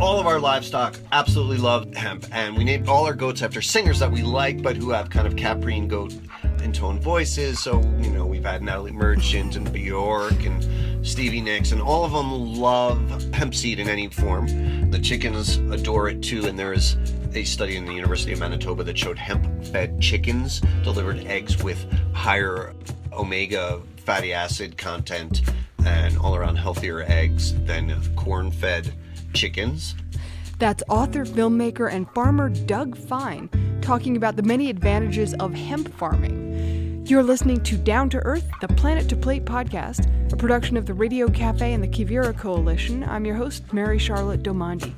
All of our livestock absolutely love hemp, and we named all our goats after singers that we like, but who have kind of caprine goat intoned voices. So, we've had Natalie Merchant and Bjork and Stevie Nicks, and all of them love hemp seed in any form. The chickens adore it too, and there is a study in the University of Manitoba that showed hemp-fed chickens delivered eggs with higher omega fatty acid content and all-around healthier eggs than corn-fed chickens. That's author, filmmaker, and farmer Doug Fine talking about the many advantages of hemp farming. You're listening to Down to Earth, the Planet to Plate podcast, a production of the Radio Cafe and the Quivira Coalition. I'm your host, Mary Charlotte Domandi.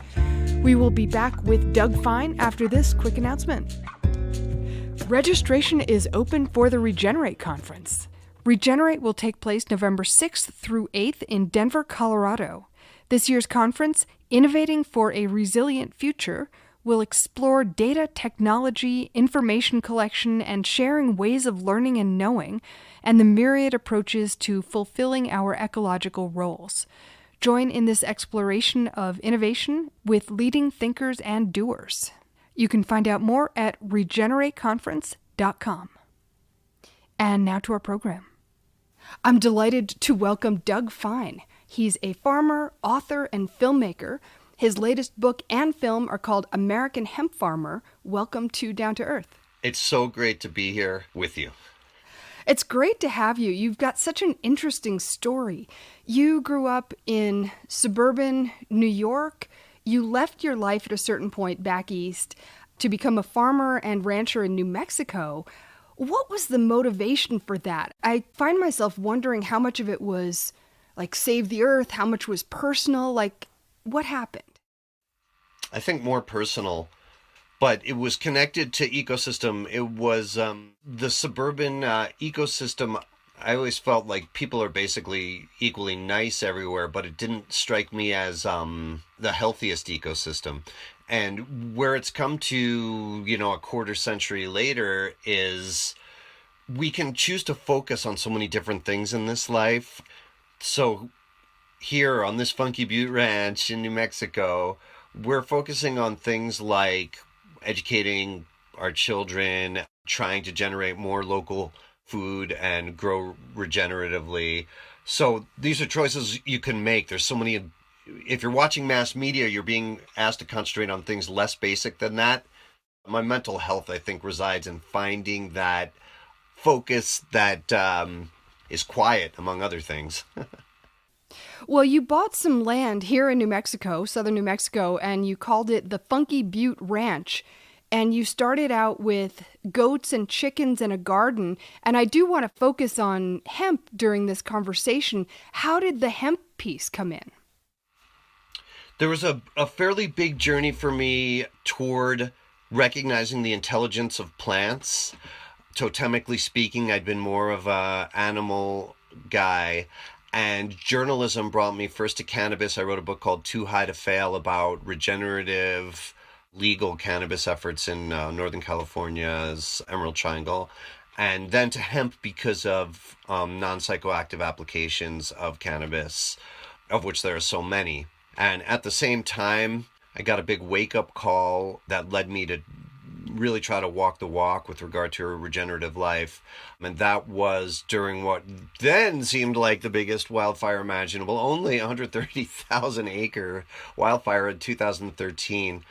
We will be back with Doug Fine after this quick announcement. Registration is open for the Regenerate Conference. Regenerate will take place November 6th through 8th in Denver, Colorado. This year's conference, Innovating for a Resilient Future, will explore data, technology, information collection, and sharing ways of learning and knowing, and the myriad approaches to fulfilling our ecological roles. Join in this exploration of innovation with leading thinkers and doers. You can find out more at regenerateconference.com. And now to our program. I'm delighted to welcome Doug Fine. He's a farmer, author, and filmmaker. His latest book and film are called American Hemp Farmer. Welcome to Down to Earth. It's so great to be here with you. It's great to have you. You've got such an interesting story. You grew up in suburban New York. You left your life at a certain point back east to become a farmer and rancher in New Mexico. What was the motivation for that? I find myself wondering how much of it was like save the earth, how much was personal, like what happened? I think more personal, but it was connected to ecosystem. It was the suburban ecosystem. I always felt like people are basically equally nice everywhere, but it didn't strike me as the healthiest ecosystem. And where it's come to, a quarter century later is we can choose to focus on so many different things in this life. So here on this Funky Butte Ranch in New Mexico, we're focusing on things like educating our children, trying to generate more local food and grow regeneratively. So these are choices you can make. There's so many. If you're watching mass media, you're being asked to concentrate on things less basic than that. My mental health, I think, resides in finding that focus that is quiet, among other things. Well, you bought some land here in New Mexico, southern New Mexico, and you called it the Funky Butte Ranch. And you started out with goats and chickens and a garden. And I do want to focus on hemp during this conversation. How did the hemp piece come in? There was a fairly big journey for me toward recognizing the intelligence of plants. Totemically speaking, I'd been more of an animal guy. And journalism brought me first to cannabis. I wrote a book called Too High to Fail about regenerative legal cannabis efforts in Northern California's Emerald Triangle. And then to hemp because of non-psychoactive applications of cannabis, of which there are so many. And at the same time, I got a big wake-up call that led me to really try to walk the walk with regard to a regenerative life. And that was during what then seemed like the biggest wildfire imaginable, only 130,000 acre wildfire in 2013,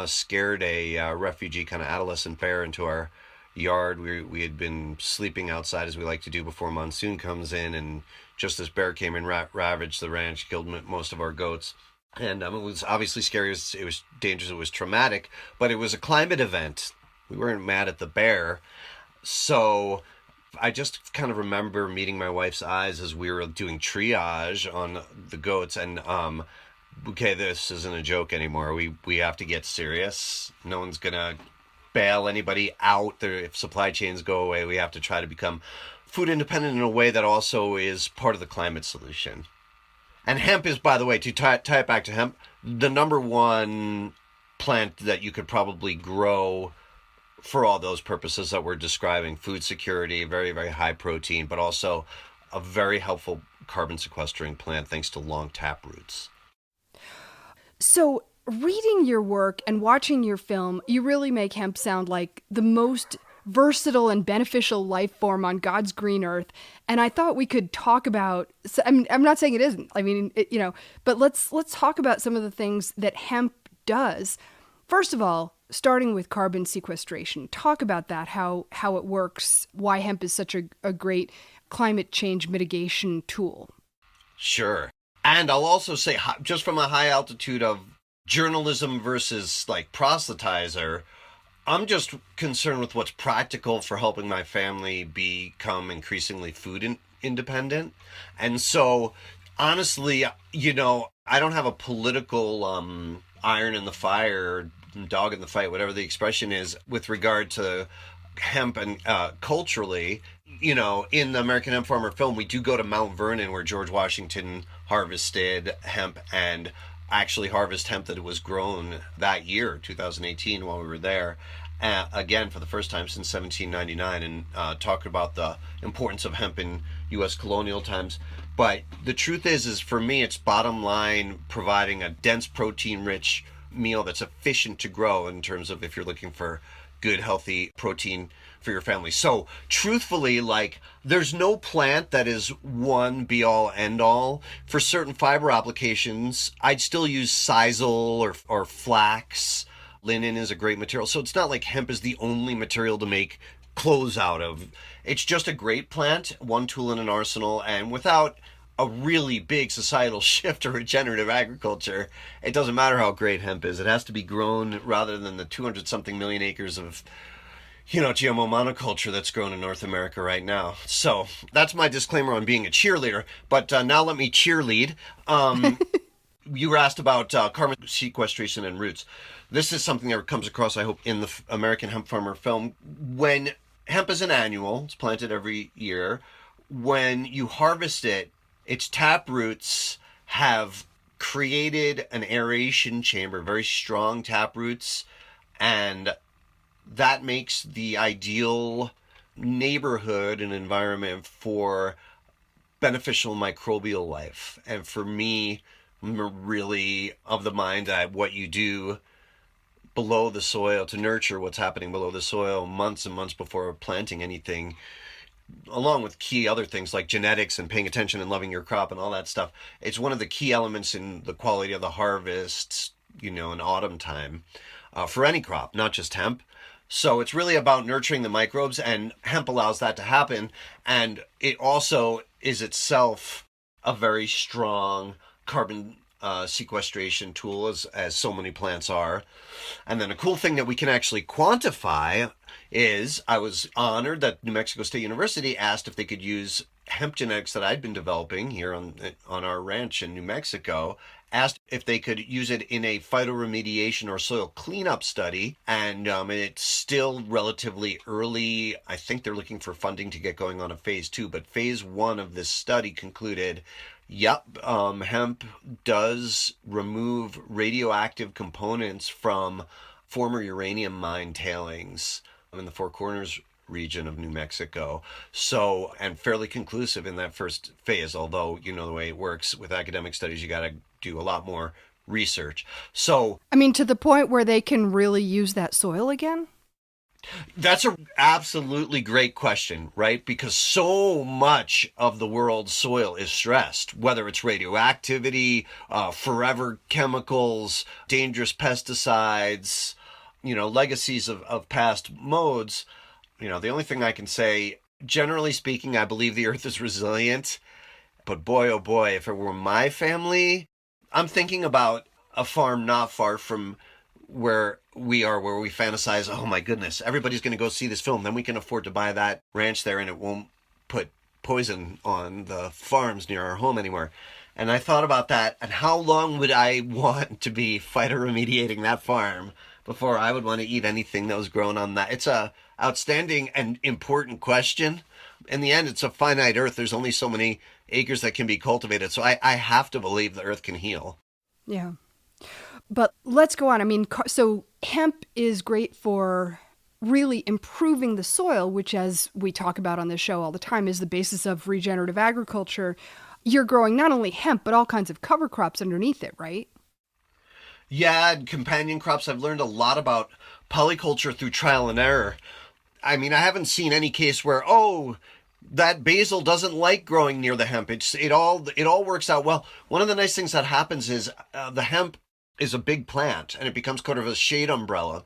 scared a refugee kind of adolescent bear into our yard. We had been sleeping outside as we like to do before monsoon comes in, and just this bear came and ravaged the ranch, killed most of our goats. And it was obviously scary, it was dangerous, it was traumatic, but it was a climate event. We weren't mad at the bear. So I just kind of remember meeting my wife's eyes as we were doing triage on the goats, and okay, this isn't a joke anymore. We have to get serious. No one's gonna bail anybody out there. If supply chains go away, we have to try to become food independent in a way that also is part of the climate solution. And hemp is, by the way, to tie it back to hemp, the number one plant that you could probably grow for all those purposes that we're describing. Food security, very, very high protein, but also a very helpful carbon sequestering plant thanks to long tap roots. So reading your work and watching your film, you really make hemp sound like the most versatile and beneficial life form on God's green earth. And I thought we could talk about, I mean, I'm not saying it isn't, I mean, but let's talk about some of the things that hemp does. First of all, starting with carbon sequestration, talk about that, how it works, why hemp is such a great climate change mitigation tool. Sure. And I'll also say, just from a high altitude of journalism versus like proselytizer, I'm just concerned with what's practical for helping my family become increasingly food independent. And so, honestly, I don't have a political iron in the fire, dog in the fight, whatever the expression is, with regard to hemp and culturally. In the American Hemp Farmer film, we do go to Mount Vernon where George Washington harvested hemp and actually harvest hemp that was grown that year, 2018, while we were there. Again, for the first time since 1799, and talk about the importance of hemp in U.S. colonial times. But the truth is for me, it's bottom line providing a dense protein-rich meal that's efficient to grow in terms of if you're looking for good, healthy protein for your family. So truthfully, there's no plant that is one be all end all. For certain fiber applications, I'd still use sisal or flax. Linen is a great material. So it's not like hemp is the only material to make clothes out of. It's just a great plant, one tool in an arsenal, and without a really big societal shift to regenerative agriculture, it doesn't matter how great hemp is. It has to be grown rather than the 200-something million acres of GMO monoculture that's grown in North America right now. So that's my disclaimer on being a cheerleader. But now let me cheerlead. You were asked about carbon sequestration and roots. This is something that comes across, I hope, in the American Hemp Farmer film. When hemp is an annual, it's planted every year. When you harvest it, its tap roots have created an aeration chamber, very strong tap roots, and that makes the ideal neighborhood and environment for beneficial microbial life. And for me, I'm really of the mind that what you do below the soil to nurture what's happening below the soil months and months before planting anything, along with key other things like genetics and paying attention and loving your crop and all that stuff, it's one of the key elements in the quality of the harvest, in autumn time, for any crop, not just hemp. So it's really about nurturing the microbes, and hemp allows that to happen. And it also is itself a very strong carbon sequestration tool, as so many plants are. And then a cool thing that we can actually quantify is I was honored that New Mexico State University asked if they could use hemp genetics that I'd been developing here on our ranch in New Mexico, asked if they could use it in a phytoremediation or soil cleanup study. And it's still relatively early. I think they're looking for funding to get going on a phase 2, but phase 1 of this study concluded, hemp does remove radioactive components from former uranium mine tailings in the Four Corners region of New Mexico. So, and fairly conclusive in that first phase, although, the way it works with academic studies, you got to do a lot more research. So, to the point where they can really use that soil again? That's an absolutely great question, right? Because so much of the world's soil is stressed, whether it's radioactivity, forever chemicals, dangerous pesticides, legacies of past modes. The only thing I can say, generally speaking, I believe the earth is resilient. But boy, oh boy, if it were my family, I'm thinking about a farm not far from where we are, where we fantasize, oh my goodness, everybody's going to go see this film. Then we can afford to buy that ranch there and it won't put poison on the farms near our home anymore. And I thought about that, and how long would I want to be phytoremediating that farm before I would want to eat anything that was grown on that? It's a outstanding and important question. In the end, it's a finite earth. There's only so many acres that can be cultivated. So I have to believe the earth can heal. Yeah. But let's go on. So hemp is great for really improving the soil, which, as we talk about on this show all the time, is the basis of regenerative agriculture. You're growing not only hemp, but all kinds of cover crops underneath it, right? Yeah, and companion crops. I've learned a lot about polyculture through trial and error. I mean, I haven't seen any case where, oh, that basil doesn't like growing near the hemp. It all works out well. One of the nice things that happens is the hemp is a big plant and it becomes kind of a shade umbrella.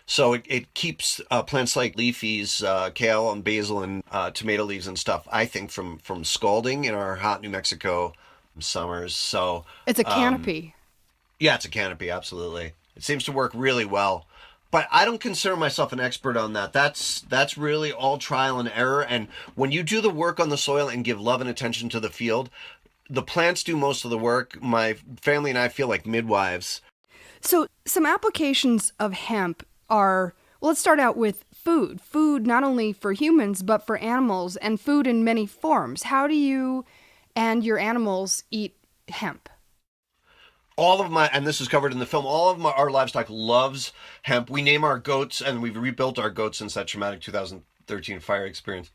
So it keeps plants like leafies, kale and basil and tomato leaves and stuff, I think, from scalding in our hot New Mexico summers. So It's a canopy. yeah, it's a canopy, absolutely. It seems to work really well. But I don't consider myself an expert on that. That's really all trial and error. And when you do the work on the soil and give love and attention to the field, the plants do most of the work. My family and I feel like midwives. So some applications of hemp are, well, let's start out with food. Food not only for humans, but for animals, and food in many forms. How do you and your animals eat hemp? All of my, and this is covered in the film, our livestock loves hemp. We name our goats, and we've rebuilt our goats since that traumatic 2013 fire experience.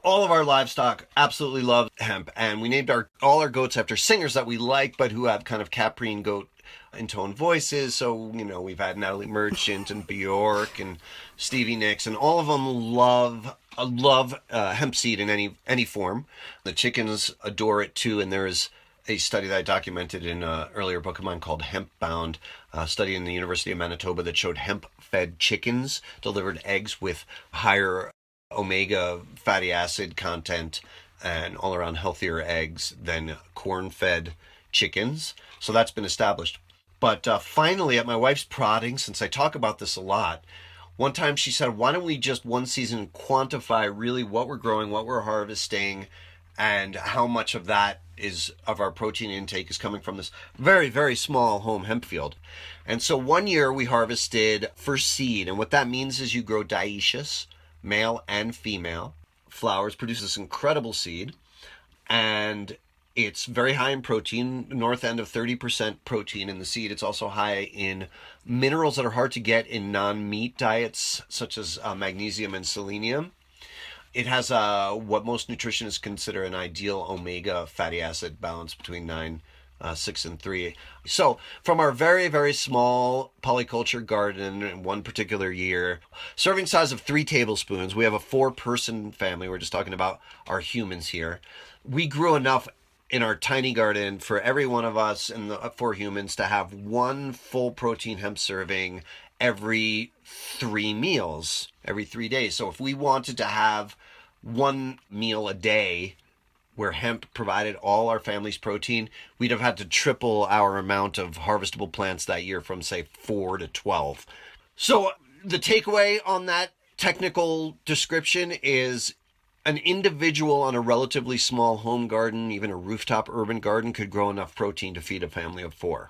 All of our livestock absolutely love hemp, and we named all our goats after singers that we like, but who have kind of caprine goat intoned voices. So, we've had Natalie Merchant and Bjork and Stevie Nicks, and all of them love hemp seed in any form. The chickens adore it too, and there is a study that I documented in an earlier book of mine called Hemp Bound, a study in the University of Manitoba that showed hemp-fed chickens delivered eggs with higher omega fatty acid content and all around healthier eggs than corn-fed chickens. So that's been established. But finally, at my wife's prodding, since I talk about this a lot, one time she said, why don't we just one season quantify really what we're growing, what we're harvesting, and how much of that of our protein intake is coming from this very, very small home hemp field. And so one year we harvested for seed. And what that means is you grow dioecious, male and female flowers, produce this incredible seed. And it's very high in protein, north end of 30% protein in the seed. It's also high in minerals that are hard to get in non-meat diets, such as magnesium and selenium. It has what most nutritionists consider an ideal omega fatty acid balance between 9, 6, and 3. So from our very, very small polyculture garden in one particular year, serving size of 3 tablespoons, we have a 4-person family. We're just talking about our humans here. We grew enough in our tiny garden for every one of us and the 4 humans to have 1 full protein hemp serving every 3 meals, every 3 days. So if we wanted to have 1 meal a day where hemp provided all our family's protein, we'd have had to triple our amount of harvestable plants that year from, say, 4 to 12. So the takeaway on that technical description is an individual on a relatively small home garden, even a rooftop urban garden, could grow enough protein to feed a family of 4.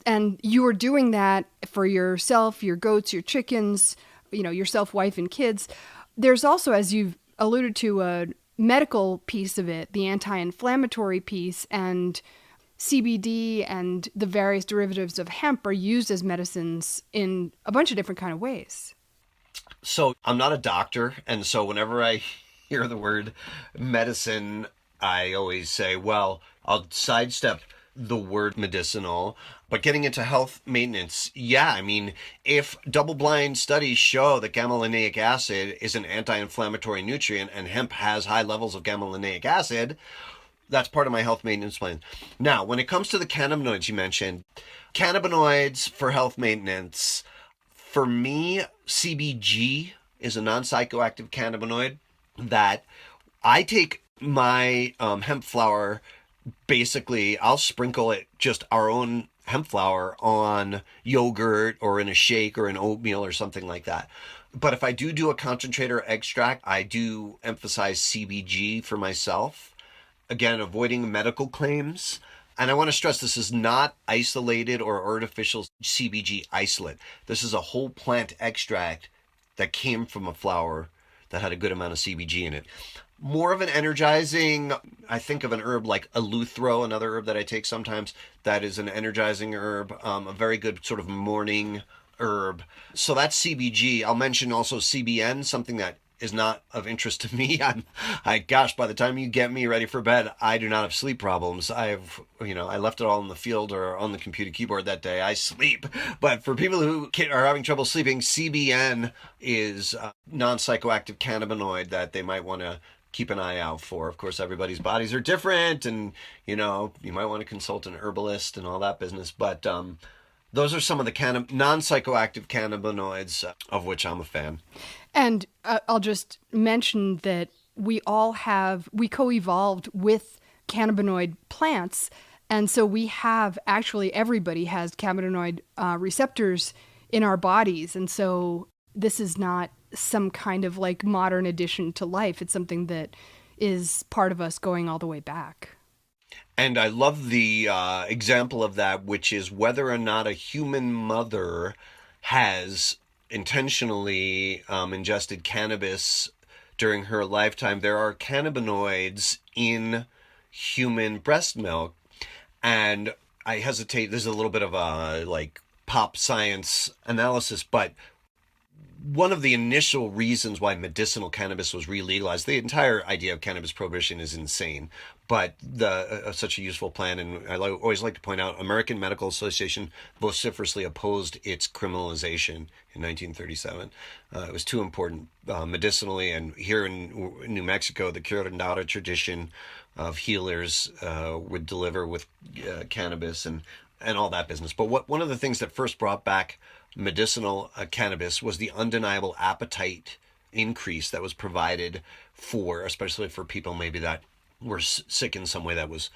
And you were doing that for yourself, your goats, your chickens, yourself, wife, and kids. There's also, as you've alluded to, a medical piece of it, the anti-inflammatory piece, and CBD and the various derivatives of hemp are used as medicines in a bunch of different kind of ways. So I'm not a doctor, and so whenever I hear the word medicine, I always say, well, I'll sidestep the word medicinal. But getting into health maintenance, yeah, I mean, if double-blind studies show that gamma-linolenic acid is an anti-inflammatory nutrient and hemp has high levels of gamma-linolenic acid, that's part of my health maintenance plan. Now, when it comes to the cannabinoids you mentioned, cannabinoids for health maintenance, for me, CBG is a non-psychoactive cannabinoid that I take my hemp flower. Basically, I'll sprinkle it, just our own hemp flower, on yogurt or in a shake or an oatmeal or something like that. But if I do a concentrate or extract, I do emphasize CBG for myself. Again, avoiding medical claims. And I want to stress this is not isolated or artificial CBG isolate. This is a whole plant extract that came from a flower that had a good amount of CBG in it. More of an energizing, I think of an herb like eleuthero, another herb that I take sometimes, that is an energizing herb, a very good sort of morning herb. So that's CBG. I'll mention also CBN, something that is not of interest to me. Gosh, by the time you get me ready for bed, I do not have sleep problems. I left it all in the field or on the computer keyboard that day. I sleep. But for people who are having trouble sleeping, CBN is a non-psychoactive cannabinoid that they might want to keep an eye out for. Of course, everybody's bodies are different, and, you might want to consult an herbalist and all that business. But those are some of the non-psychoactive cannabinoids of which I'm a fan. And I'll just mention that we co-evolved with cannabinoid plants. And so everybody has cannabinoid receptors in our bodies. And so this is not some kind of like modern addition to life. It's something that is part of us going all the way back. And I love the example of that, which is whether or not a human mother has intentionally ingested cannabis during her lifetime. There are cannabinoids in human breast milk. And I hesitate, there's a little bit of a pop science analysis, but one of the initial reasons why medicinal cannabis was re-legalized, the entire idea of cannabis prohibition is insane, but such a useful plan, and I always like to point out, American Medical Association vociferously opposed its criminalization in 1937. It was too important medicinally, and here in New Mexico, the curandera tradition of healers would deliver with cannabis and all that business. But one of the things that first brought back medicinal cannabis was the undeniable appetite increase that was provided especially for people maybe that were sick in some way that was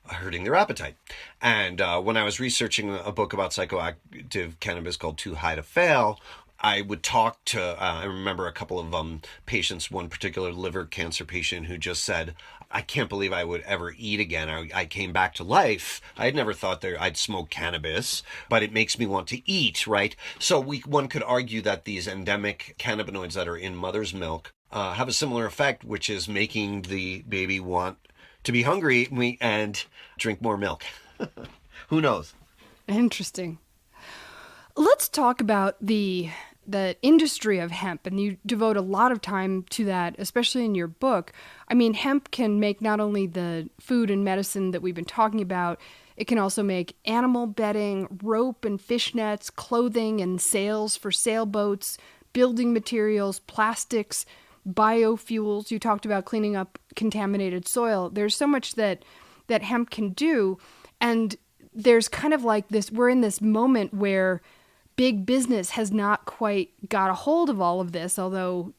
hurting their appetite. And when I was researching a book about psychoactive cannabis called Too High to Fail, I would talk to, I remember a couple of patients, one particular liver cancer patient who just said, I can't believe I would ever eat again. I came back to life. I had never thought that I'd smoke cannabis, but it makes me want to eat, right? So one could argue that these endemic cannabinoids that are in mother's milk have a similar effect, which is making the baby want to be hungry and drink more milk. Who knows? Interesting. Let's talk about the industry of hemp, and you devote a lot of time to that, especially in your book. I mean, hemp can make not only the food and medicine that we've been talking about, it can also make animal bedding, rope and fish nets, clothing and sails for sailboats, building materials, plastics, biofuels. You talked about cleaning up contaminated soil. There's so much that hemp can do, and there's kind of like this, we're in this moment where big business has not quite got a hold of all of this, although,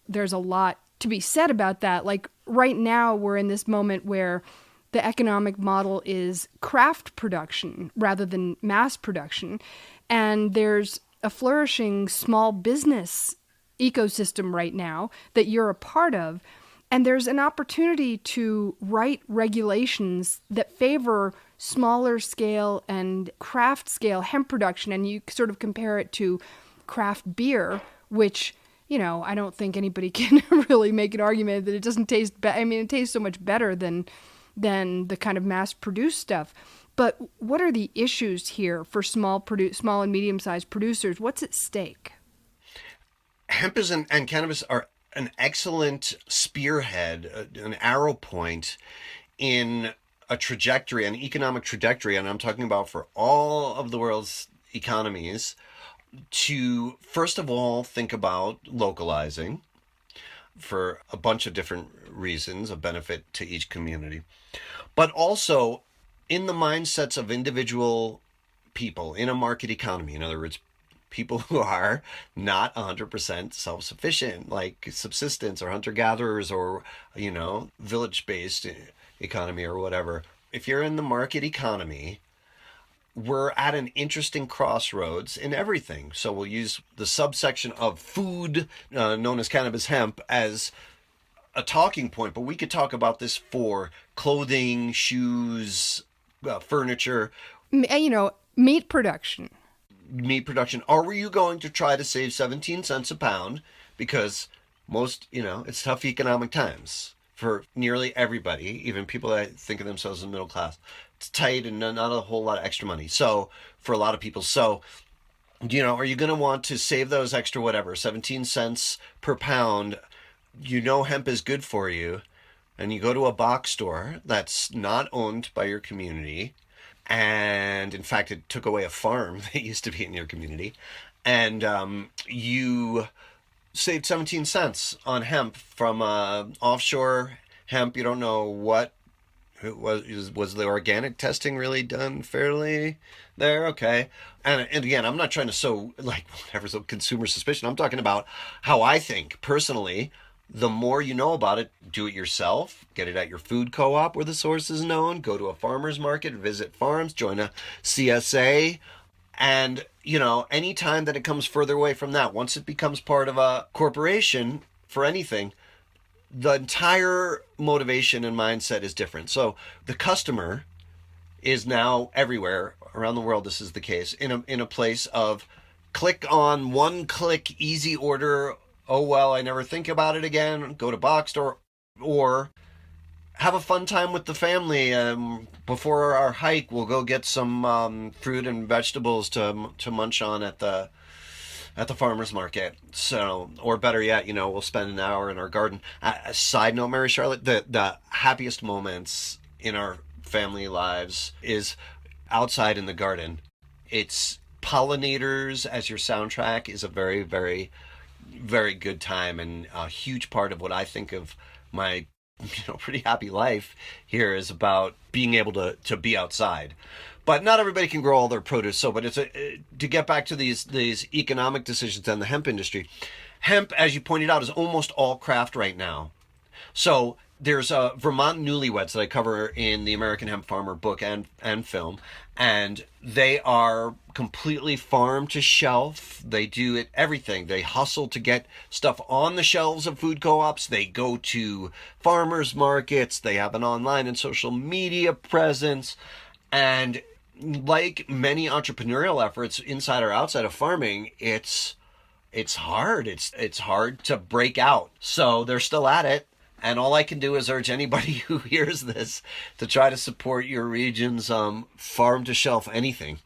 there's a lot to be said about that. Like right now, we're in this moment where the economic model is craft production rather than mass production. And there's a flourishing small business ecosystem right now that you're a part of. And there's an opportunity to write regulations that favor smaller scale and craft scale hemp production. And you sort of compare it to craft beer, which, I don't think anybody can really make an argument that it doesn't taste it tastes so much better than the kind of mass produced stuff. But what are the issues here for small and medium sized producers? What's at stake? Hemp and cannabis are an excellent spearhead, an arrow point in a trajectory, an economic trajectory, and I'm talking about for all of the world's economies, to first of all think about localizing for a bunch of different reasons, a benefit to each community, but also in the mindsets of individual people in a market economy. In other words, people who are not 100% self-sufficient, like subsistence or hunter-gatherers or, village-based economy or whatever. If you're in the market economy, we're at an interesting crossroads in everything. So we'll use the subsection of food known as cannabis hemp as a talking point, but we could talk about this for clothing, shoes, furniture. Meat production. Are you going to try to save 17 cents a pound? Because most, it's tough economic times for nearly everybody, even people that think of themselves as middle class. It's tight and not a whole lot of extra money. So for a lot of people, are you going to want to save those extra 17 cents per pound you know hemp is good for you, and you go to a box store that's not owned by your community, and in fact it took away a farm that used to be in your community, and you saved 17 cents on hemp from offshore hemp. You don't know what it was the organic testing really done fairly there? Okay. And again, I'm not trying to sow like whatever, so consumer suspicion. I'm talking about how I think personally. The more you know about it, do it yourself. Get it at your food co-op where the source is known. Go to a farmer's market, visit farms, join a CSA. And, anytime that it comes further away from that, once it becomes part of a corporation for anything, the entire motivation and mindset is different. So the customer is now everywhere around the world. This is the case in a place of click on, one click, easy order. Oh, well, I never think about it again. Go to box store, or have a fun time with the family. Before our hike, we'll go get some fruit and vegetables to munch on at the farmer's market. So, or better yet, we'll spend an hour in our garden. A side note, Mary Charlotte, the happiest moments in our family lives is outside in the garden. It's pollinators as your soundtrack is a very, very, very good time, and a huge part of what I think of my pretty happy life here is about being able to be outside. But not everybody can grow all their produce. So, but to get back to these economic decisions in the hemp industry. Hemp, as you pointed out, is almost all craft right now. So there's Vermont newlyweds that I cover in the American Hemp Farmer book and film, and they are completely farm to shelf. They do everything. They hustle to get stuff on the shelves of food co-ops. They go to farmers markets. They have an online and social media presence. And like many entrepreneurial efforts inside or outside of farming, it's hard. It's hard to break out. So they're still at it. And all I can do is urge anybody who hears this to try to support your region's farm-to-shelf anything.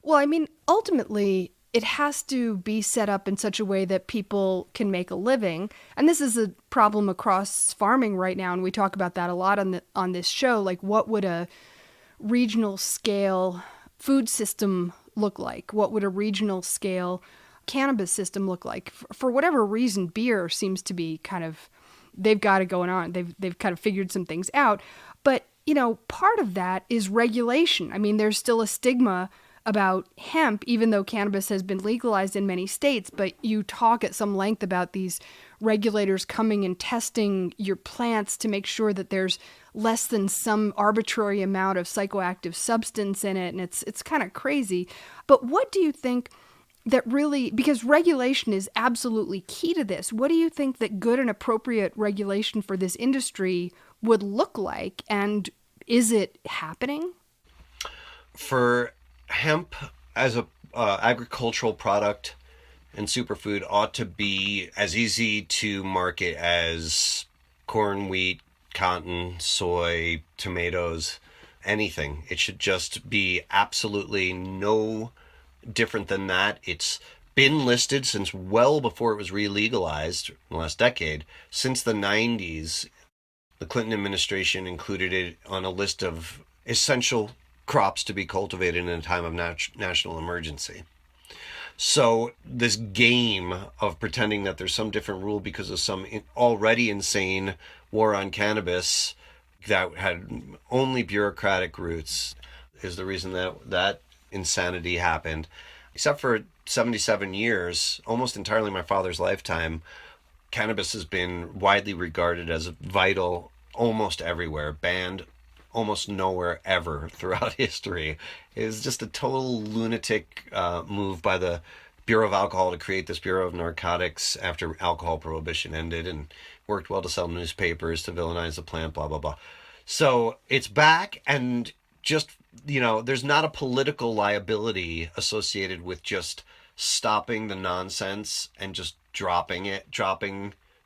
Well, I mean, ultimately, it has to be set up in such a way that people can make a living. And this is a problem across farming right now, and we talk about that a lot on this show. Like, what would a regional scale food system look like? What would a regional scale cannabis system look like? For whatever reason, beer seems to be kind of... they've got it going on. They've kind of figured some things out. But, part of that is regulation. I mean, there's still a stigma about hemp, even though cannabis has been legalized in many states. But you talk at some length about these regulators coming and testing your plants to make sure that there's less than some arbitrary amount of psychoactive substance in it. And it's kind of crazy. But what do you think that really, because regulation is absolutely key to this, what do you think that good and appropriate regulation for this industry would look like? And is it happening? For hemp as a agricultural product and superfood ought to be as easy to market as corn, wheat, cotton, soy, tomatoes, anything. It should just be absolutely no different than that. It's been listed since well before it was re-legalized in the last decade. Since the 90s, the Clinton administration included it on a list of essential crops to be cultivated in a time of national emergency. So this game of pretending that there's some different rule because of some already insane war on cannabis that had only bureaucratic roots is the reason that insanity happened. Except for 77 years, almost entirely my father's lifetime, cannabis has been widely regarded as vital almost everywhere, banned almost nowhere ever throughout history. It was just a total lunatic move by the Bureau of Alcohol to create this Bureau of Narcotics after alcohol prohibition ended, and worked well to sell newspapers, to villainize the plant, blah, blah, blah. So it's back, and just, there's not a political liability associated with just stopping the nonsense and just dropping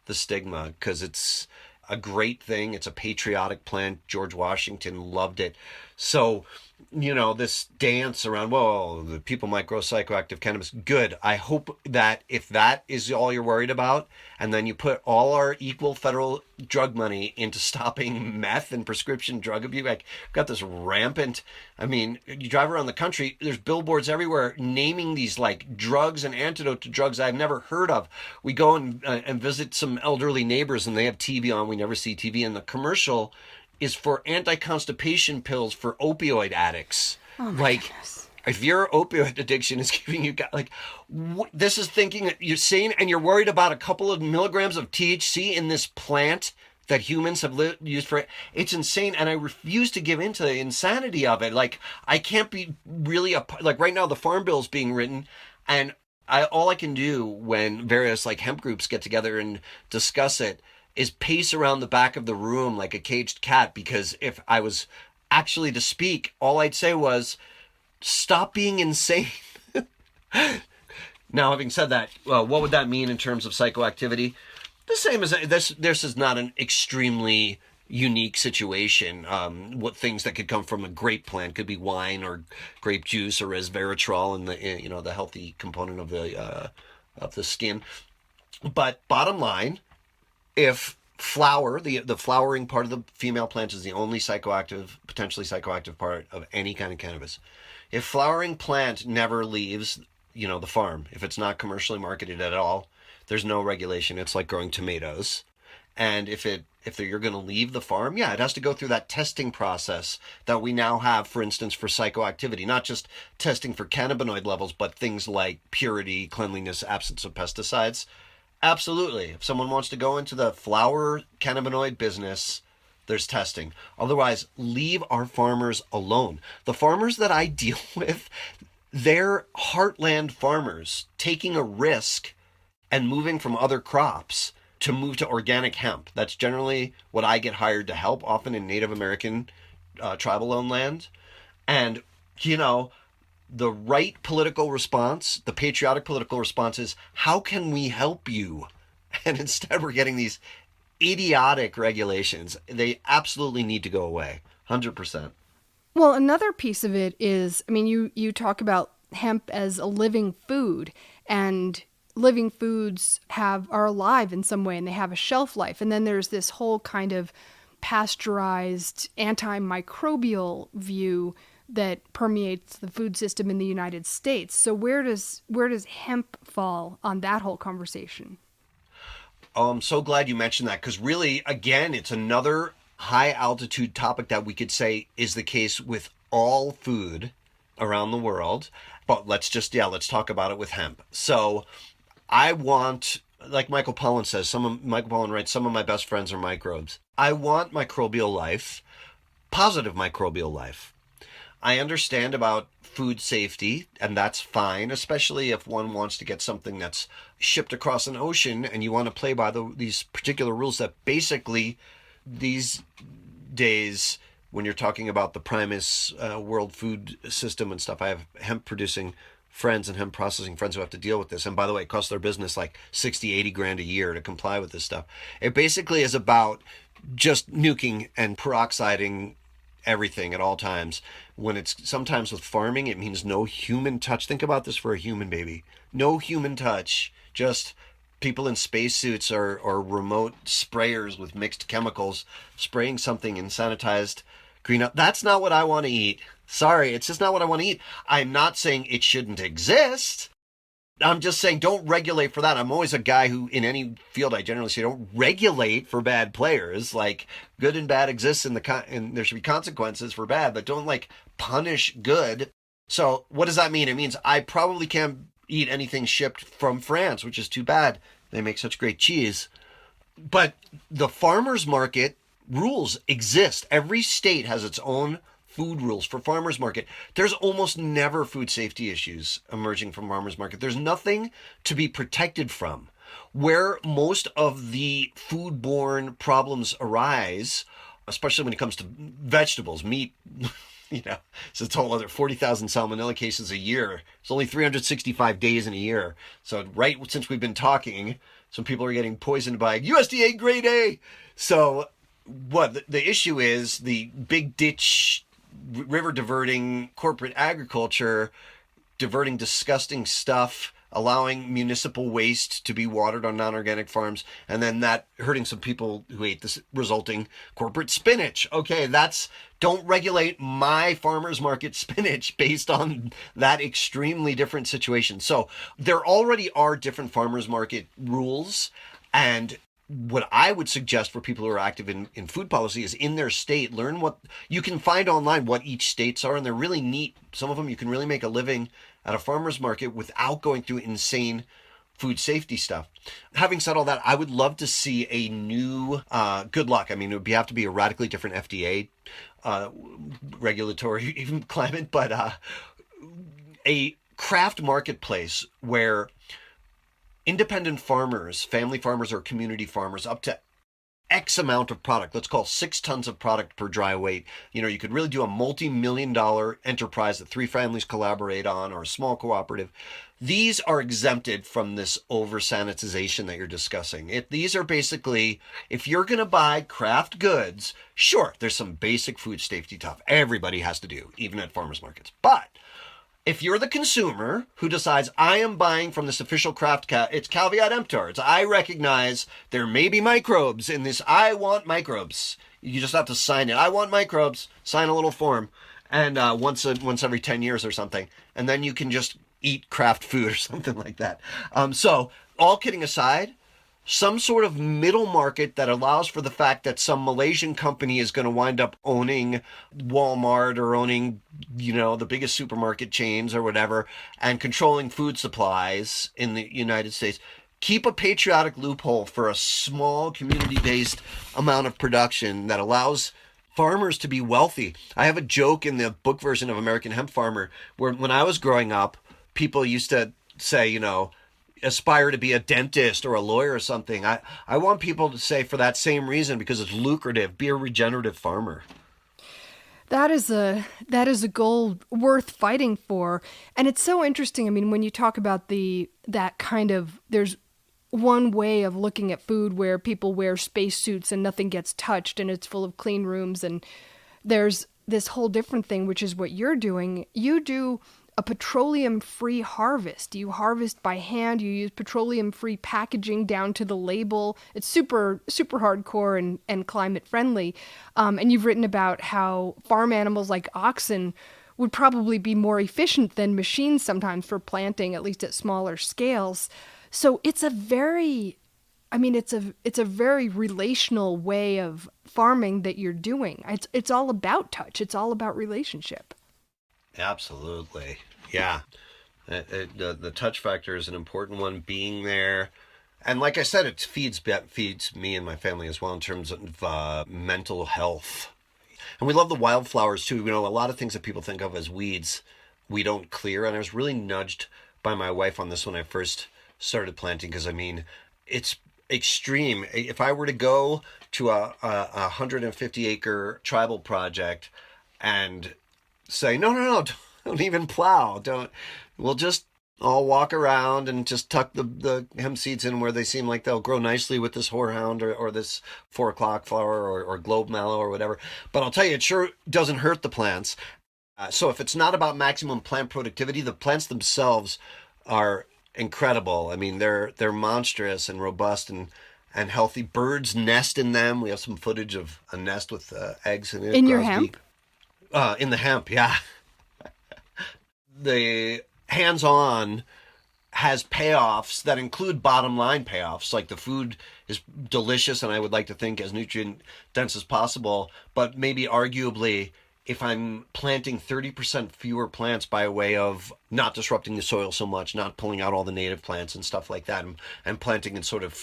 the stigma, because it's a great thing. It's a patriotic plant. George Washington loved it. So this dance around, well, the people might grow psychoactive cannabis. Good. I hope that if that is all you're worried about, and then you put all our equal federal drug money into stopping meth and prescription drug abuse, like, got this rampant, you drive around the country, there's billboards everywhere naming these like drugs and antidote to drugs I've never heard of. We go and visit some elderly neighbors and they have TV on. We never see TV, and the commercial is for anti-constipation pills for opioid addicts. Oh my goodness. If your opioid addiction is giving you, this is thinking that you're sane and you're worried about a couple of milligrams of THC in this plant that humans have used for it. It's insane, and I refuse to give in to the insanity of it. Like, I can't be really, like right now the Farm Bill is being written, and all I can do when various like hemp groups get together and discuss it is pace around the back of the room like a caged cat, because if I was actually to speak, all I'd say was, stop being insane. Now, having said that, what would that mean in terms of psychoactivity? The same as this is not an extremely unique situation. What things that could come from a grape plant could be wine or grape juice or resveratrol and the healthy component of the skin. But bottom line, if flower, the flowering part of the female plant is the only potentially psychoactive part of any kind of cannabis. If flowering plant never leaves, the farm, if it's not commercially marketed at all, there's no regulation. It's like growing tomatoes. And if you're going to leave the farm, it has to go through that testing process that we now have, for instance, for psychoactivity, not just testing for cannabinoid levels, but things like purity, cleanliness, absence of pesticides. Absolutely. If someone wants to go into the flower cannabinoid business, there's testing. Otherwise, leave our farmers alone. The farmers that I deal with, they're heartland farmers taking a risk and moving from other crops to move to organic hemp. That's generally what I get hired to help, often in Native American tribal-owned land. And, the right political response, the patriotic political response is, how can we help you? And instead we're getting these idiotic regulations. They absolutely need to go away, 100%. Well, another piece of it is, you talk about hemp as a living food, and living foods are alive in some way and they have a shelf life. And then there's this whole kind of pasteurized antimicrobial view that permeates the food system in the United States. So where does hemp fall on that whole conversation? Oh, I'm so glad you mentioned that, because really, again, it's another high altitude topic that we could say is the case with all food around the world. But let's talk about it with hemp. So I want, like Michael Pollan says, Michael Pollan writes, some of my best friends are microbes. I want microbial life, positive microbial life. I understand about food safety, and that's fine, especially if one wants to get something that's shipped across an ocean and you want to play by these particular rules that basically these days, when you're talking about the Primus world food system and stuff, I have hemp producing friends and hemp processing friends who have to deal with this. And by the way, it costs their business like 60, 80 grand a year to comply with this stuff. It basically is about just nuking and peroxiding everything at all times. When it's sometimes with farming, it means no human touch. Think about this for a human baby. No human touch, just people in spacesuits or remote sprayers with mixed chemicals spraying something in sanitized green. That's not what I want to eat. Sorry, it's just not what I want to eat. I'm not saying it shouldn't exist. I'm just saying don't regulate for that. I'm always a guy who, in any field, I generally say don't regulate for bad players. Like, good and bad exists and there should be consequences for bad, but don't punish good. So what does that mean? It means I probably can't eat anything shipped from France, which is too bad. They make such great cheese. But the farmers market rules exist. Every state has its own food rules for farmers market. There's almost never food safety issues emerging from farmers market. There's nothing to be protected from. Where most of the foodborne problems arise, especially when it comes to vegetables, meat, it's a whole other 40,000 salmonella cases a year. It's only 365 days in a year. So right since we've been talking, some people are getting poisoned by USDA grade A. So what the issue is, the big ditch river diverting corporate agriculture, diverting disgusting stuff, allowing municipal waste to be watered on non-organic farms, and then that hurting some people who ate this resulting corporate spinach. Okay, don't regulate my farmer's market spinach based on that extremely different situation. So there already are different farmer's market rules, and what I would suggest for people who are active in food policy is in their state, learn what you can find online, what each states are, and they're really neat. Some of them you can really make a living at a farmer's market without going through insane food safety stuff. Having said all that, I would love to see a new, good luck. I mean, it would have to be a radically different FDA regulatory climate, but a craft marketplace where independent farmers, family farmers or community farmers, up to X amount of product, let's call 6 tons of product per dry weight. You could really do a multi-million-dollar enterprise that 3 families collaborate on, or a small cooperative. These are exempted from this over-sanitization that you're discussing. These are basically, if you're going to buy craft goods, sure, there's some basic food safety stuff everybody has to do, even at farmers markets. But if you're the consumer who decides, I am buying from this official craft, it's caveat emptor. I recognize there may be microbes in this. I want microbes. You just have to sign it. I want microbes. Sign a little form, and once every 10 years or something, and then you can just eat craft food or something like that. So all kidding aside, some sort of middle market that allows for the fact that some Malaysian company is going to wind up owning Walmart or owning, the biggest supermarket chains or whatever, and controlling food supplies in the United States. Keep a patriotic loophole for a small community-based amount of production that allows farmers to be wealthy. I have a joke in the book version of American Hemp Farmer where when I was growing up, people used to say, aspire to be a dentist or a lawyer or something. I want people to say, for that same reason, because it's lucrative, be a regenerative farmer. That is a goal worth fighting for. And it's so interesting. I mean, when you talk about there's one way of looking at food where people wear spacesuits and nothing gets touched and it's full of clean rooms. And there's this whole different thing, which is what you're doing. You do a petroleum-free harvest. You harvest by hand. You use petroleum-free packaging down to the label. It's super, super hardcore and climate-friendly. And you've written about how farm animals like oxen would probably be more efficient than machines sometimes for planting, at least at smaller scales. So it's a very relational way of farming that you're doing. It's all about touch. It's all about relationship. Absolutely. Yeah. The touch factor is an important one, being there. And like I said, it feeds me and my family as well in terms of mental health. And we love the wildflowers too. A lot of things that people think of as weeds, we don't clear. And I was really nudged by my wife on this when I first started planting, because it's extreme. If I were to go to a 150-acre tribal project and say, no, don't even plow. We'll just all walk around and just tuck the hemp seeds in where they seem like they'll grow nicely with this horehound or this 4 o'clock flower or globe mallow or whatever. But I'll tell you, it sure doesn't hurt the plants. So if it's not about maximum plant productivity, the plants themselves are incredible. I mean, they're monstrous and robust and healthy. Birds nest in them. We have some footage of a nest with eggs in it. In your hemp? In the hemp, yeah. The hands-on has payoffs that include bottom line payoffs, like the food is delicious and I would like to think as nutrient dense as possible, but maybe arguably if I'm planting 30% fewer plants by way of not disrupting the soil so much, not pulling out all the native plants and stuff like that, and planting in sort of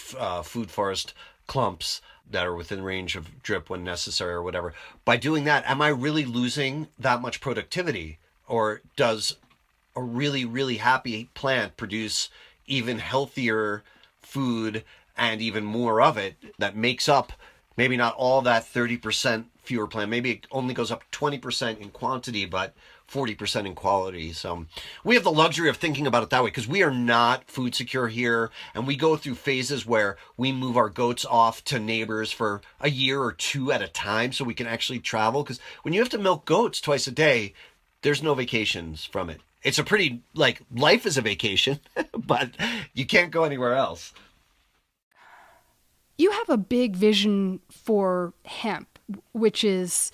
food forest clumps that are within range of drip when necessary or whatever. By doing that, am I really losing that much productivity? Or does a really, really happy plant produce even healthier food and even more of it that makes up maybe not all that 30% fewer plant? Maybe it only goes up 20% in quantity, but 40% in quality. So we have the luxury of thinking about it that way because we are not food secure here. And we go through phases where we move our goats off to neighbors for a year or two at a time so we can actually travel. Because when you have to milk goats twice a day, there's no vacations from it. It's a pretty, like, life is a vacation, but you can't go anywhere else. You have a big vision for hemp, which is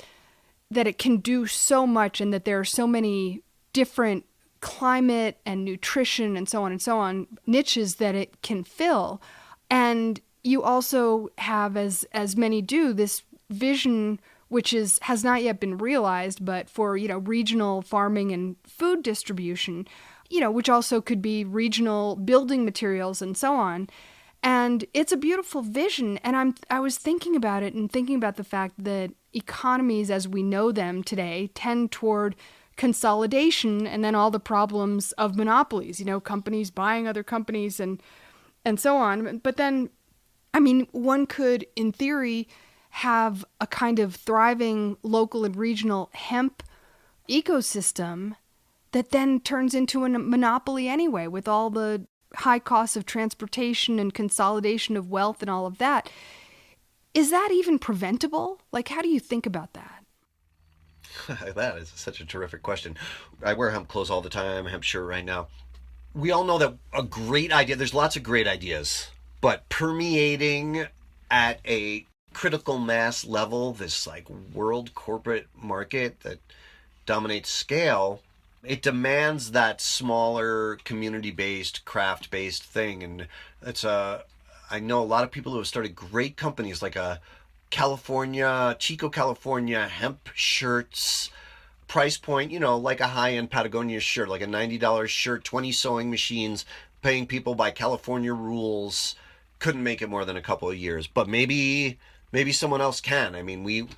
that it can do so much and that there are so many different climate and nutrition and so on niches that it can fill. And you also have, as many do, this vision which has not yet been realized, but for, regional farming and food distribution, which also could be regional building materials and so on. And it's a beautiful vision. And I was thinking about it and thinking about the fact that economies as we know them today tend toward consolidation and then all the problems of monopolies, companies buying other companies and so on. But then, one could, in theory, have a kind of thriving local and regional hemp ecosystem that then turns into a monopoly anyway, with all the high costs of transportation and consolidation of wealth and all of that. Is that even preventable? Like, how do you think about that? That is such a terrific question. I wear hemp clothes all the time, hemp shirt right now. We all know that a great idea, there's lots of great ideas, but permeating at a critical mass level, this like world corporate market that dominates scale, it demands that smaller community-based, craft-based thing. And I know a lot of people who have started great companies like Chico, California hemp shirts, price point, like a high-end Patagonia shirt, like a $90 shirt, 20 sewing machines, paying people by California rules. Couldn't make it more than a couple of years, but maybe someone else can. We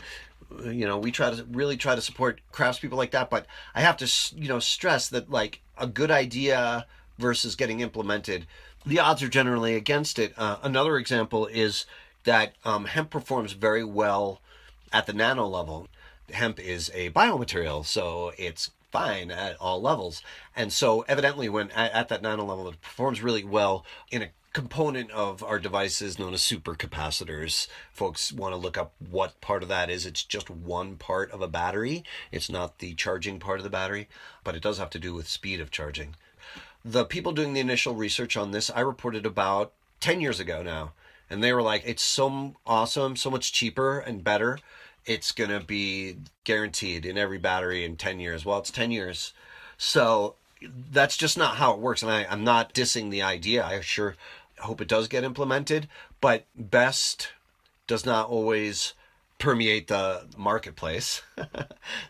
try to support craftspeople like that, but I have to, stress that like a good idea versus getting implemented, the odds are generally against it. Another example is that hemp performs very well at the nano level. Hemp is a biomaterial, so it's fine at all levels. And so evidently when at that nano level, it performs really well in a component of our devices known as supercapacitors. Folks want to look up what part of that is. It's just one part of a battery. It's not the charging part of the battery, but it does have to do with speed of charging. The people doing the initial research on this, I reported about 10 years ago now, and they were like, it's so awesome, so much cheaper and better. It's going to be guaranteed in every battery in 10 years. Well, it's 10 years. So that's just not how it works. And I'm not dissing the idea. I sure hope it does get implemented, but best does not always permeate the marketplace.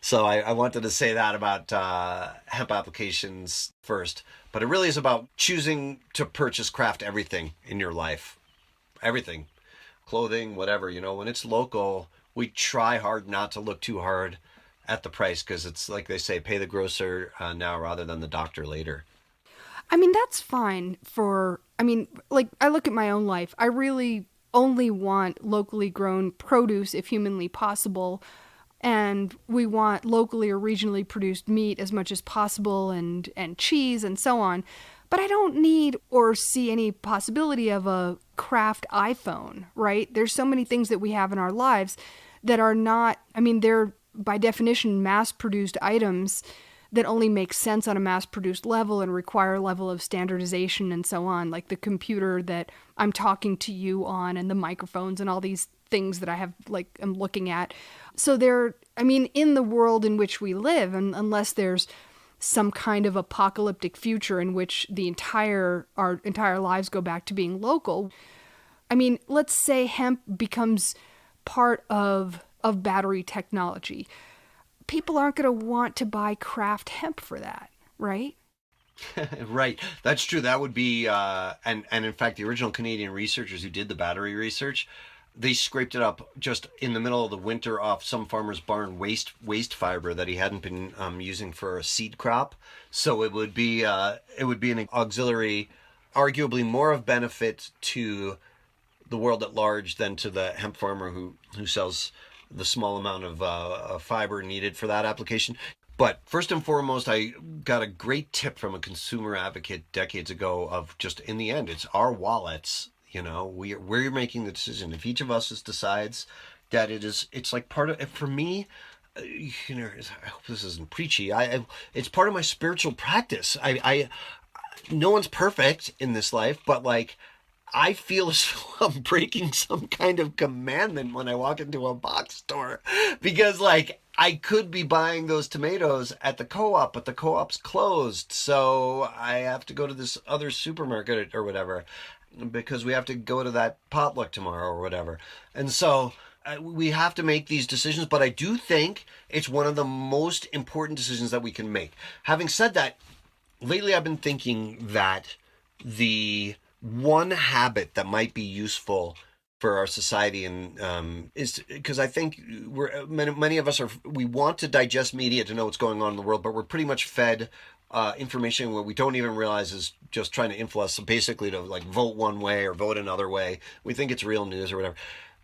So I wanted to say that about hemp applications first, but it really is about choosing to purchase craft everything in your life. Everything, clothing, whatever, when it's local, we try hard not to look too hard at the price because it's like they say, pay the grocer now rather than the doctor later. That's fine I look at my own life. I really only want locally grown produce if humanly possible. And we want locally or regionally produced meat as much as possible and cheese and so on. But I don't need or see any possibility of a craft iPhone, right? There's so many things that we have in our lives that are not, they're by definition mass-produced items that only make sense on a mass-produced level and require a level of standardization and so on, like the computer that I'm talking to you on and the microphones and all these things that I have, I'm looking at. So in the world in which we live, and unless there's some kind of apocalyptic future in which our entire lives go back to being local, let's say hemp becomes part of battery technology. People aren't going to want to buy craft hemp for that, right? Right. That's true. That would be, and in fact, the original Canadian researchers who did the battery research, they scraped it up just in the middle of the winter off some farmer's barn waste fiber that he hadn't been using for a seed crop. So it would be an auxiliary, arguably more of benefit to the world at large than to the hemp farmer who sells the small amount of fiber needed for that application. But first and foremost, I got a great tip from a consumer advocate decades ago of just, in the end, it's our wallets. We're making the decision. If each of us decides that it's like part of, for me, I hope this isn't preachy. It's part of my spiritual practice. No one's perfect in this life, but like, I feel as though I'm breaking some kind of commandment when I walk into a box store, because like, I could be buying those tomatoes at the co-op, but the co-op's closed. So I have to go to this other supermarket or whatever, because we have to go to that potluck tomorrow or whatever. And so we have to make these decisions, but I do think it's one of the most important decisions that we can make. Having said that, lately I've been thinking that the one habit that might be useful for our society and is because I think many of us we want to digest media to know what's going on in the world, but we're pretty much fed information where we don't even realize is just trying to influence, so basically to like vote one way or vote another way. We think it's real news or whatever.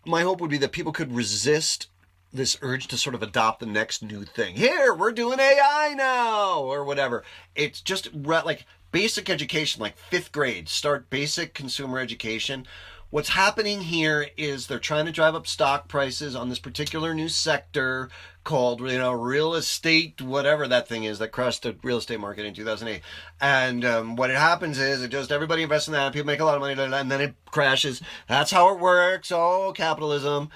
My hope would be that people could resist this urge to sort of adopt the next new thing. Here, we're doing AI now or whatever. It's just like basic education, like 5th grade, start basic consumer education. What's happening here is they're trying to drive up stock prices on this particular new sector called, real estate, whatever that thing is that crushed the real estate market in 2008. And what it happens is everybody invests in that, people make a lot of money, and then it crashes. That's how it works. Oh, capitalism,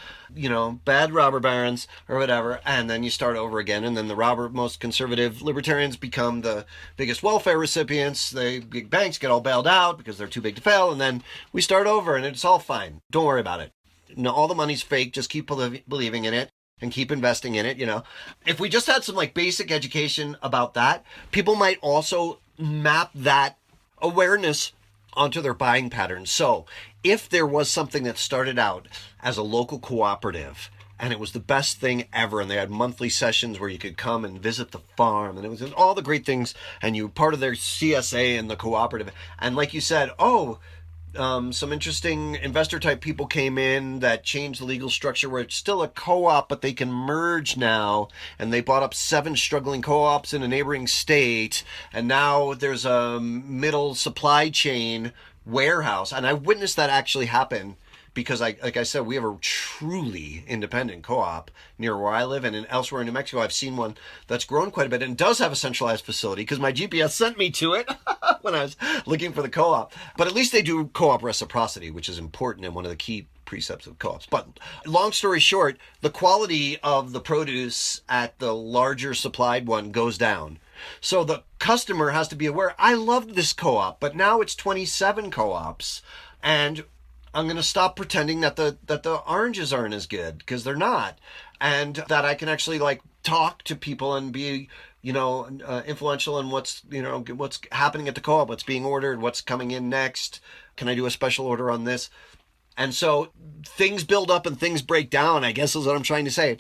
bad robber barons or whatever. And then you start over again. And then the most conservative libertarians become the biggest welfare recipients. The big banks get all bailed out because they're too big to fail. And then we start over and it's all fine. Don't worry about it. No, all the money's fake. Just keep believing in it and keep investing in it. If we just had some like basic education about that, people might also map that awareness onto their buying patterns. So if there was something that started out as a local cooperative and it was the best thing ever, and they had monthly sessions where you could come and visit the farm, and it was all the great things, and you were part of their CSA and the cooperative, and like you said, some interesting investor type people came in that changed the legal structure where it's still a co-op, but they can merge now. And they bought up 7 struggling co-ops in a neighboring state. And now there's a middle supply chain warehouse. And I witnessed that actually happen because like I said, we have a truly independent co-op near where I live, and elsewhere in New Mexico, I've seen one that's grown quite a bit and does have a centralized facility because my GPS sent me to it when I was looking for the co-op. But at least they do co-op reciprocity, which is important and one of the key precepts of co-ops. But long story short, the quality of the produce at the larger supplied one goes down. So the customer has to be aware, I loved this co-op, but now it's 27 co-ops, and I'm going to stop pretending that the oranges aren't as good, because they're not. And that I can actually like talk to people and be, influential in what's happening at the co-op, what's being ordered, what's coming in next. Can I do a special order on this? And so things build up and things break down, I guess is what I'm trying to say.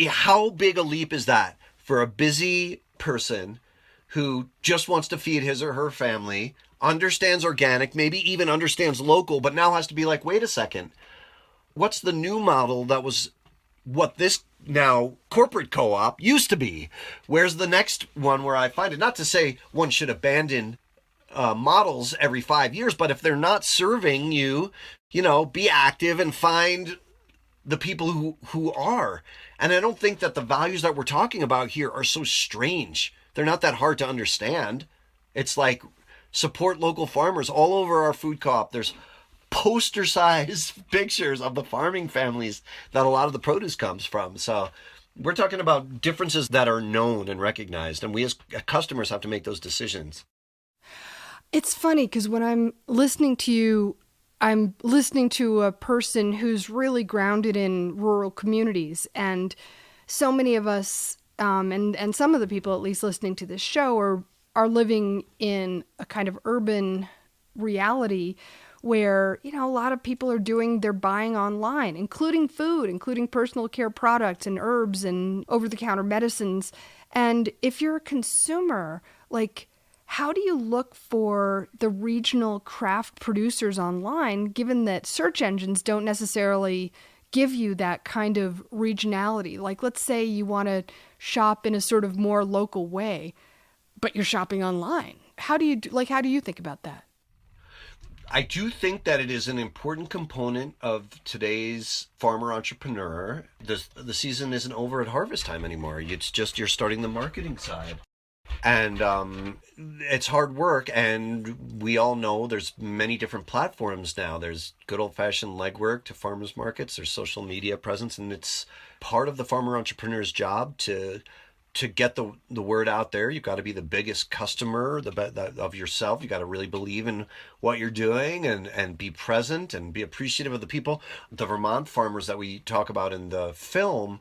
How big a leap is that for a busy person who just wants to feed his or her family, understands organic, maybe even understands local, but now has to be like, wait a second, what's the new model that was what this now corporate co-op used to be? Where's the next one where I find it? Not to say one should abandon models every 5 years, but if they're not serving you, be active and find the people who are. And I don't think that the values that we're talking about here are so strange. They're not that hard to understand. It's like support local farmers. All over our food co-op, there's poster-sized pictures of the farming families that a lot of the produce comes from. So we're talking about differences that are known and recognized, and we as customers have to make those decisions. It's funny because when I'm listening to you, I'm listening to a person who's really grounded in rural communities, and so many of us, and some of the people at least listening to this show are living in a kind of urban reality where, a lot of people are doing their buying online, including food, including personal care products and herbs and over-the-counter medicines. And if you're a consumer, how do you look for the regional craft producers online, given that search engines don't necessarily give you that kind of regionality? Like, let's say you want to shop in a sort of more local way, but you're shopping online. How do you think about that? I do think that it is an important component of today's farmer entrepreneur. The season isn't over at harvest time anymore. It's just you're starting the marketing side. And it's hard work, and we all know there's many different platforms now. There's good old-fashioned legwork to farmers markets. There's social media presence, and it's part of the farmer entrepreneur's job to get the word out there. You've got to be the biggest customer of yourself. You got to really believe in what you're doing and be present and be appreciative of the people. The Vermont farmers that we talk about in the film,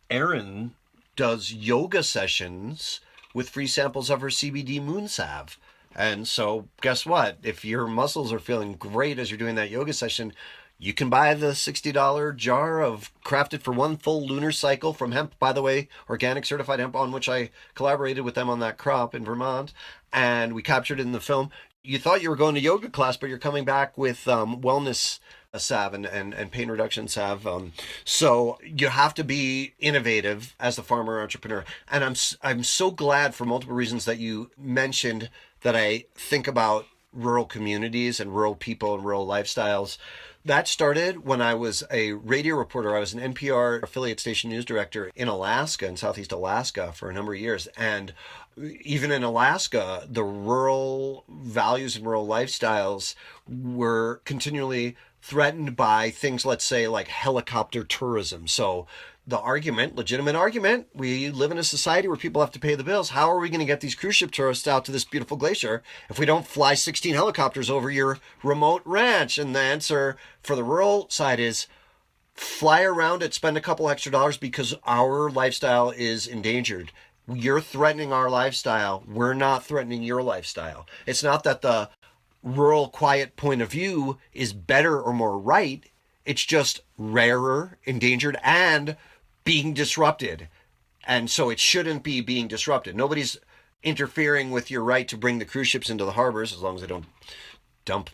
Erin does yoga sessions with free samples of her CBD moon salve. And so guess what? If your muscles are feeling great as you're doing that yoga session, you can buy the $60 jar of crafted for one full lunar cycle from hemp, by the way, organic certified hemp, on which I collaborated with them on that crop in Vermont. And we captured it in the film. You thought you were going to yoga class, but you're coming back with wellness salve and pain reduction salve. So you have to be innovative as the farmer entrepreneur. And I'm so glad for multiple reasons that you mentioned that I think about rural communities and rural people and rural lifestyles. That started when I was a radio reporter. I was an NPR affiliate station news director in Alaska, in Southeast Alaska, for a number of years. And even in Alaska, the rural values and rural lifestyles were continually threatened by things, let's say, like helicopter tourism. So the legitimate argument, we live in a society where people have to pay the bills. How are we going to get these cruise ship tourists out to this beautiful glacier if we don't fly 16 helicopters over your remote ranch? And the answer for the rural side is fly around it, spend a couple extra dollars, because our lifestyle is endangered. You're threatening our lifestyle. We're not threatening your lifestyle. It's not that the rural quiet point of view is better or more right. It's just rarer, endangered, and being disrupted. And so it shouldn't be being disrupted. Nobody's interfering with your right to bring the cruise ships into the harbors, as long as they don't dump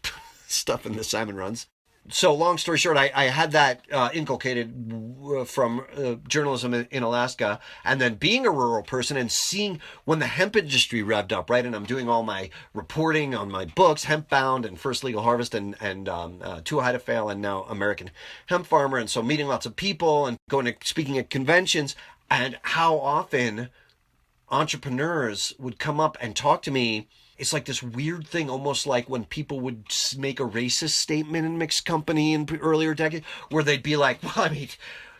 stuff in the salmon runs. So long story short, I had that inculcated from journalism in Alaska, and then being a rural person and seeing when the hemp industry revved up, right? And I'm doing all my reporting on my books, Hemp Bound and First Legal Harvest and Too High to Fail, and now American Hemp Farmer. And so meeting lots of people and going to speaking at conventions, and how often entrepreneurs would come up and talk to me. It's like this weird thing, almost like when people would make a racist statement in mixed company in earlier decades, where they'd be like, well, I mean,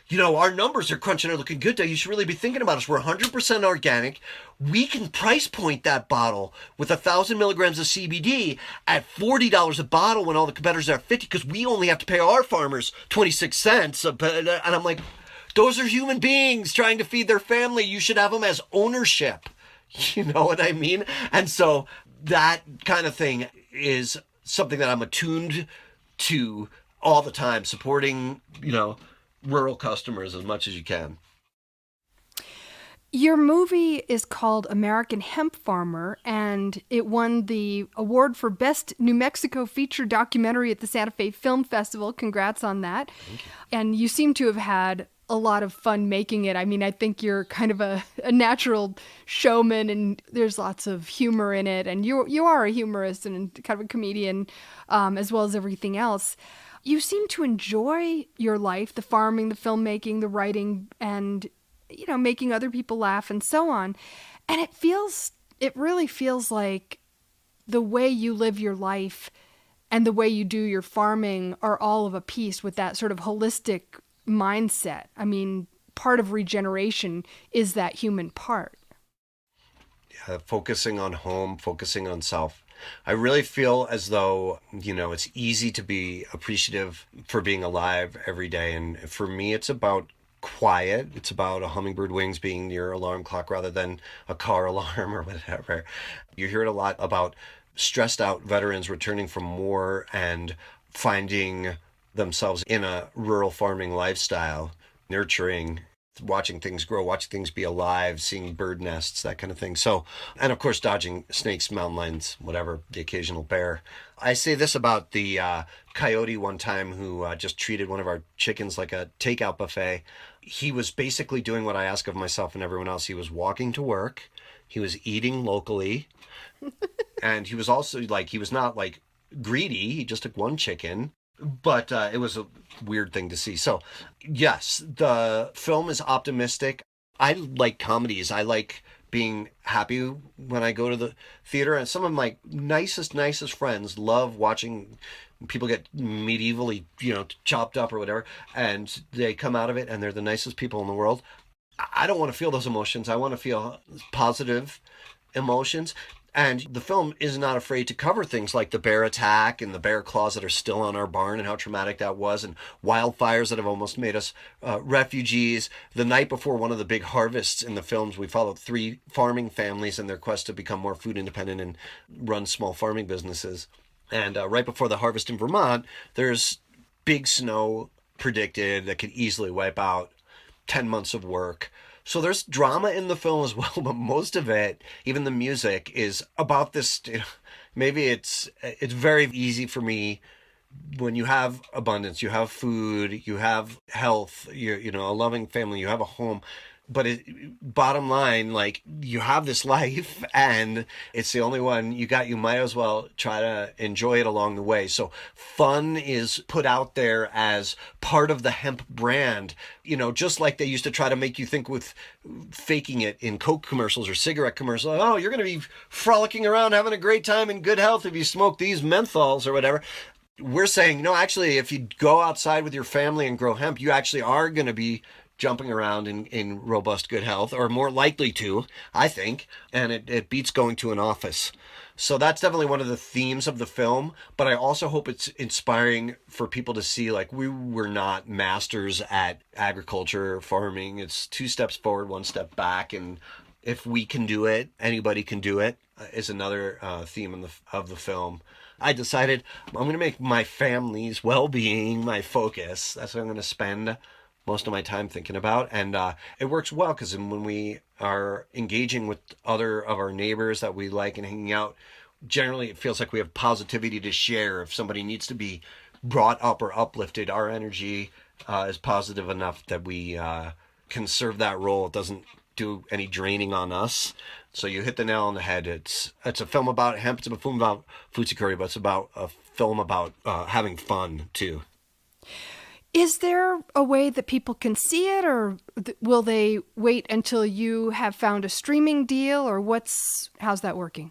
you know, our numbers are crunching, are looking good. You should really be thinking about us. We're 100% organic. We can price point that bottle with 1,000 milligrams of CBD at $40 a bottle when all the competitors are at 50, because we only have to pay our farmers 26 cents. And I'm like, those are human beings trying to feed their family. You should have them as ownership. You know what I mean? And so that kind of thing is something that I'm attuned to all the time, supporting, rural customers as much as you can. Your movie is called American Hemp Farmer, and it won the award for Best New Mexico Feature Documentary at the Santa Fe Film Festival. Congrats on that. Thank you. And you seem to have had a lot of fun making it. I mean, I think you're kind of a natural showman, and there's lots of humor in it. And you are a humorist and kind of a comedian, as well as everything else. You seem to enjoy your life, the farming, the filmmaking, the writing, and, making other people laugh and so on. And it really feels like the way you live your life and the way you do your farming are all of a piece with that sort of holistic mindset. I mean, part of regeneration is that human part. Yeah, focusing on home, focusing on self. I really feel as though, it's easy to be appreciative for being alive every day. And for me, it's about quiet. It's about a hummingbird wings being your alarm clock rather than a car alarm or whatever. You hear it a lot about stressed out veterans returning from war and finding themselves in a rural farming lifestyle, nurturing watching things grow, watching things be alive, seeing bird nests, that kind of thing. So, and of course, dodging snakes, mountain lions, whatever, the occasional bear. I say this about the coyote one time who just treated one of our chickens like a takeout buffet. He was basically doing what I ask of myself and everyone else. He was walking to work. He was eating locally. And he was also like, he was not like greedy. He just took one chicken. But it was a weird thing to see. So, yes, the film is optimistic. I like comedies. I like being happy when I go to the theater. And some of my nicest friends love watching people get medievally, chopped up or whatever. And they come out of it and they're the nicest people in the world. I don't want to feel those emotions. I want to feel positive emotions. And the film is not afraid to cover things like the bear attack and the bear claws that are still on our barn and how traumatic that was, and wildfires that have almost made us refugees. The night before one of the big harvests in the films, we followed 3 farming families in their quest to become more food independent and run small farming businesses. And right before the harvest in Vermont, there's big snow predicted that could easily wipe out 10 months of work. So there's drama in the film as well, but most of it, even the music, is about this. Maybe it's very easy for me when you have abundance, you have food, you have health, a loving family, you have a home. But bottom line, like, you have this life and it's the only one you got. You might as well try to enjoy it along the way. So fun is put out there as part of the hemp brand, just like they used to try to make you think with faking it in Coke commercials or cigarette commercials. Oh, you're going to be frolicking around, having a great time in good health if you smoke these menthols or whatever. We're saying, no, actually, if you go outside with your family and grow hemp, you actually are going to be jumping around in robust good health, or more likely to, I think, and it beats going to an office. So that's definitely one of the themes of the film, but I also hope it's inspiring for people to see, like, we're not masters at agriculture, farming. It's 2 steps forward, 1 step back, and if we can do it, anybody can do it, is another theme of the film. I decided I'm going to make my family's well-being my focus. That's what I'm going to spend most of my time thinking about. And it works well because when we are engaging with other of our neighbors that we like and hanging out, generally it feels like we have positivity to share. If somebody needs to be brought up or uplifted, our energy is positive enough that we can serve that role. It doesn't do any draining on us. So you hit the nail on the head. It's a film about hemp. It's a film about food security, but it's about a film about having fun too. Is there a way that people can see it, or will they wait until you have found a streaming deal, or how's that working?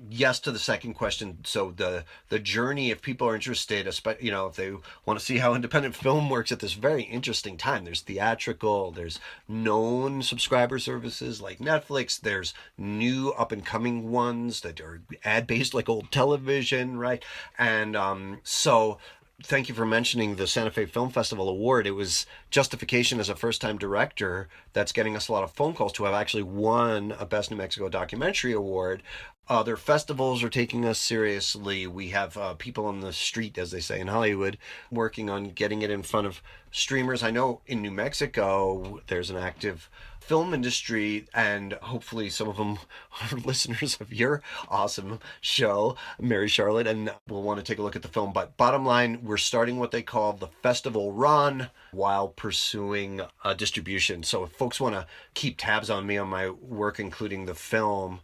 Yes to the second question. So the journey, if people are interested, if they want to see how independent film works at this very interesting time, there's theatrical, there's known subscriber services like Netflix, there's new up-and-coming ones that are ad-based like old television, right? And so thank you for mentioning the Santa Fe Film Festival Award. It was justification as a first-time director that's getting us a lot of phone calls to have actually won a Best New Mexico Documentary Award. Other festivals are taking us seriously. We have people on the street, as they say in Hollywood, working on getting it in front of streamers. I know in New Mexico, there's an active film industry, and hopefully some of them are listeners of your awesome show, Mary Charlotte, and will want to take a look at the film. But bottom line, we're starting what they call the festival run while pursuing a distribution. So if folks want to keep tabs on me on my work, including the film,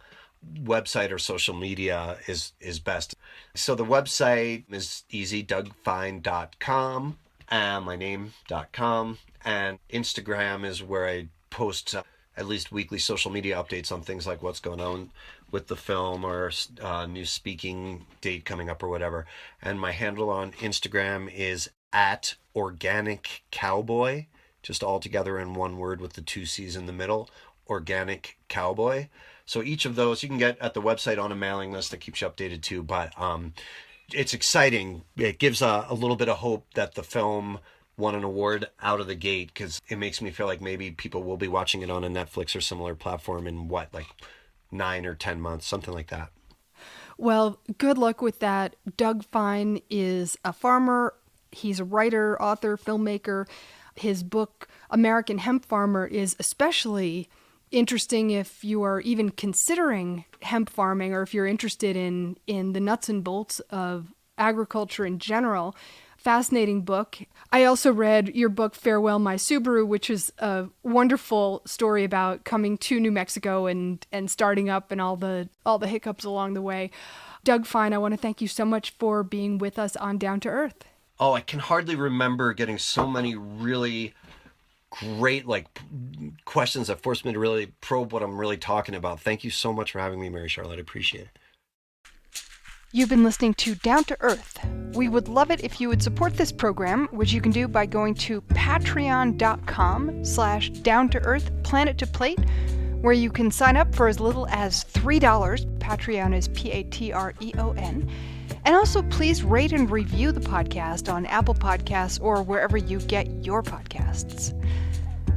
website or social media is best. So the website is easy, dougfine.com, and my name.com, and Instagram is where I post at least weekly social media updates on things like what's going on with the film or new speaking date coming up or whatever. And my handle on Instagram is @organiccowboy, just all together in one word with the 2 C's in the middle, Organic Cowboy. So each of those you can get at the website on a mailing list that keeps you updated too. But it's exciting. It gives a little bit of hope that the film won an award out of the gate, because it makes me feel like maybe people will be watching it on a Netflix or similar platform in 9 or 10 months, something like that. Well, good luck with that. Doug Fine is a farmer. He's a writer, author, filmmaker. His book, American Hemp Farmer, is especially interesting if you are even considering hemp farming or if you're interested in the nuts and bolts of agriculture in general. Fascinating book. I also read your book, Farewell My Subaru, which is a wonderful story about coming to New Mexico and starting up and all the hiccups along the way. Doug Fine, I want to thank you so much for being with us on Down to Earth. Oh, I can hardly remember getting so many really great questions that forced me to really probe what I'm really talking about. Thank you so much for having me, Mary Charlotte. I appreciate it. You've been listening to Down to Earth. We would love it if you would support this program, which you can do by going to patreon.com/down-to-earth-planet-to-plate, where you can sign up for as little as $3. Patreon is Patreon. And also, please rate and review the podcast on Apple Podcasts or wherever you get your podcasts.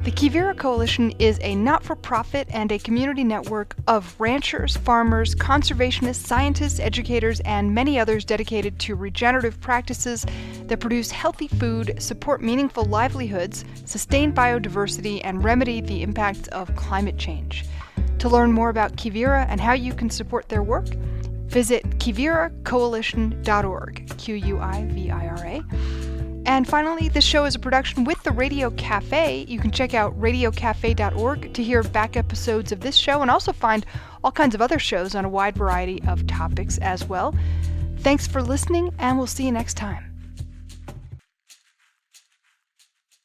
The Quivira Coalition is a not-for-profit and a community network of ranchers, farmers, conservationists, scientists, educators, and many others dedicated to regenerative practices that produce healthy food, support meaningful livelihoods, sustain biodiversity, and remedy the impacts of climate change. To learn more about Quivira and how you can support their work, visit quiviracoalition.org, Quivira. And finally, this show is a production with the Radio Cafe. You can check out radiocafe.org to hear back episodes of this show and also find all kinds of other shows on a wide variety of topics as well. Thanks for listening, and we'll see you next time.